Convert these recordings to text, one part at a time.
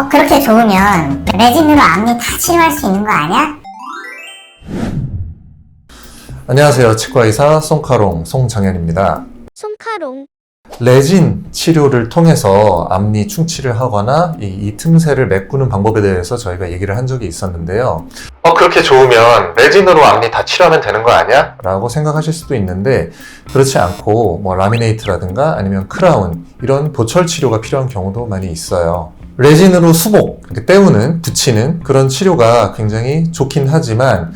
그렇게 좋으면 레진으로 앞니 다 치료할 수 있는 거 아니야? 안녕하세요. 치과의사 송카롱 송장현입니다. 손카롱. 레진 치료를 통해서 앞니 충치를 하거나 이 틈새를 메꾸는 방법에 대해서 저희가 얘기를 한 적이 있었는데요. 그렇게 좋으면 레진으로 앞니 다 치료하면 되는 거 아니야? 라고 생각하실 수도 있는데, 그렇지 않고 뭐 라미네이트라든가 아니면 크라운, 이런 보철 치료가 필요한 경우도 많이 있어요. 레진으로 수복, 때우는, 붙이는 그런 치료가 굉장히 좋긴 하지만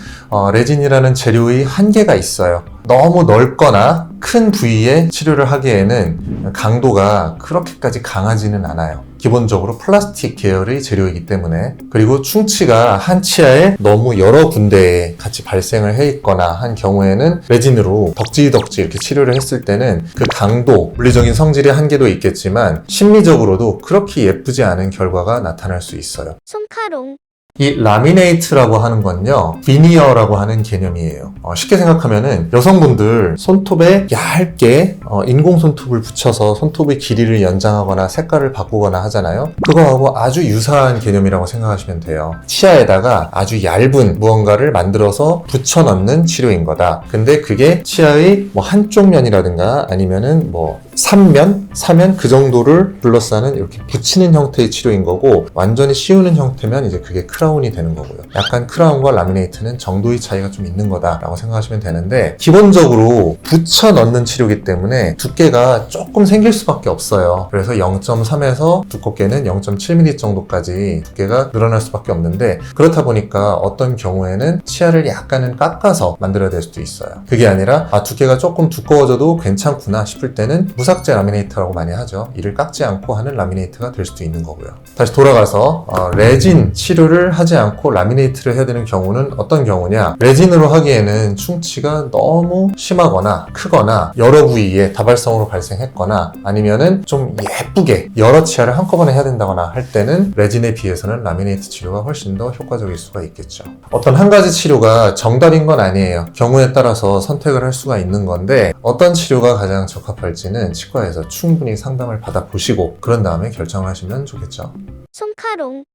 레진이라는 재료의 한계가 있어요. 너무 넓거나 큰 부위에 치료를 하기에는 강도가 그렇게까지 강하지는 않아요. 기본적으로 플라스틱 계열의 재료이기 때문에. 그리고 충치가 한 치아에 너무 여러 군데에 같이 발생을 해 있거나 한 경우에는 레진으로 덕지 이렇게 치료를 했을 때는 그 강도, 물리적인 성질의 한계도 있겠지만 심리적으로도 그렇게 예쁘지 않은 결과가 나타날 수 있어요. 손카롱. 이 라미네이트라고 하는 건요, 비니어라고 하는 개념이에요. 쉽게 생각하면은 여성분들 손톱에 얇게 인공 손톱을 붙여서 손톱의 길이를 연장하거나 색깔을 바꾸거나 하잖아요. 그거하고 아주 유사한 개념이라고 생각하시면 돼요. 치아에다가 아주 얇은 무언가를 만들어서 붙여 넣는 치료인 거다. 근데 그게 치아의 뭐 한쪽 면이라든가 아니면은 뭐 3면, 4면 그 정도를 둘러싸는 이렇게 붙이는 형태의 치료인 거고, 완전히 씌우는 형태면 이제 그게 크라운이 되는 거고요. 약간 크라운과 라미네이트는 정도의 차이가 좀 있는 거다라고 생각하시면 되는데, 기본적으로 붙여 넣는 치료이기 때문에 두께가 조금 생길 수밖에 없어요. 그래서 0.3에서 두껍게는 0.7mm 정도까지 두께가 늘어날 수밖에 없는데, 그렇다 보니까 어떤 경우에는 치아를 약간은 깎아서 만들어야 될 수도 있어요. 그게 아니라 두께가 조금 두꺼워져도 괜찮구나 싶을 때는 무삭제 라미네이트라고 많이 하죠. 이를 깎지 않고 하는 라미네이트가 될 수도 있는 거고요. 다시 돌아가서 레진 치료를 하지 않고 라미네이트를 해야 되는 경우는 어떤 경우냐, 레진으로 하기에는 충치가 너무 심하거나 크거나 여러 부위에 다발성으로 발생했거나 아니면은 좀 예쁘게 여러 치아를 한꺼번에 해야 된다거나 할 때는 레진에 비해서는 라미네이트 치료가 훨씬 더 효과적일 수가 있겠죠. 어떤 한 가지 치료가 정답인 건 아니에요. 경우에 따라서 선택을 할 수가 있는 건데, 어떤 치료가 가장 적합할지는 치과에서 충분히 상담을 받아보시고 그런 다음에 결정을 하시면 좋겠죠. 손카롱.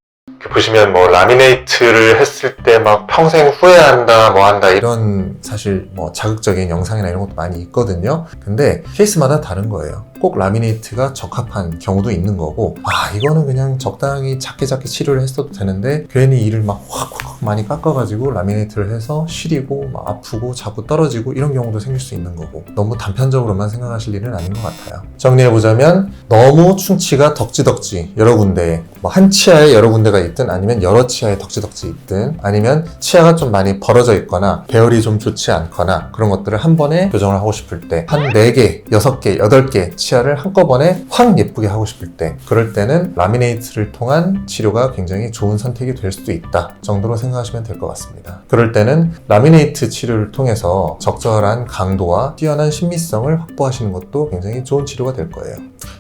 보시면 뭐 라미네이트를 했을 때 막 평생 후회한다 뭐 한다 이런 사실 뭐 자극적인 영상이나 이런 것도 많이 있거든요. 근데 케이스마다 다른 거예요. 꼭 라미네이트가 적합한 경우도 있는 거고, 이거는 그냥 적당히 작게 치료를 했어도 되는데 괜히 이를 막 확 많이 깎아가지고 라미네이트를 해서 시리고 막 아프고 자꾸 떨어지고 이런 경우도 생길 수 있는 거고, 너무 단편적으로만 생각하실 일은 아닌 것 같아요. 정리해보자면, 너무 충치가 덕지 여러 군데에, 뭐 한 치아에 여러 군데가 있든 아니면 여러 치아에 덕지 있든 아니면 치아가 좀 많이 벌어져 있거나 배열이 좀 좋지 않거나 그런 것들을 한 번에 교정을 하고 싶을 때, 한 4개, 6개, 8개 치아를 한꺼번에 확 예쁘게 하고 싶을 때, 그럴 때는 라미네이트를 통한 치료가 굉장히 좋은 선택이 될 수도 있다 정도로 생각하시면 될 것 같습니다. 그럴 때는 라미네이트 치료를 통해서 적절한 강도와 뛰어난 신미성을 확보하시는 것도 굉장히 좋은 치료가 될 거예요.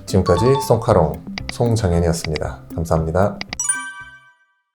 지금까지 송카롱 송장현이었습니다. 감사합니다.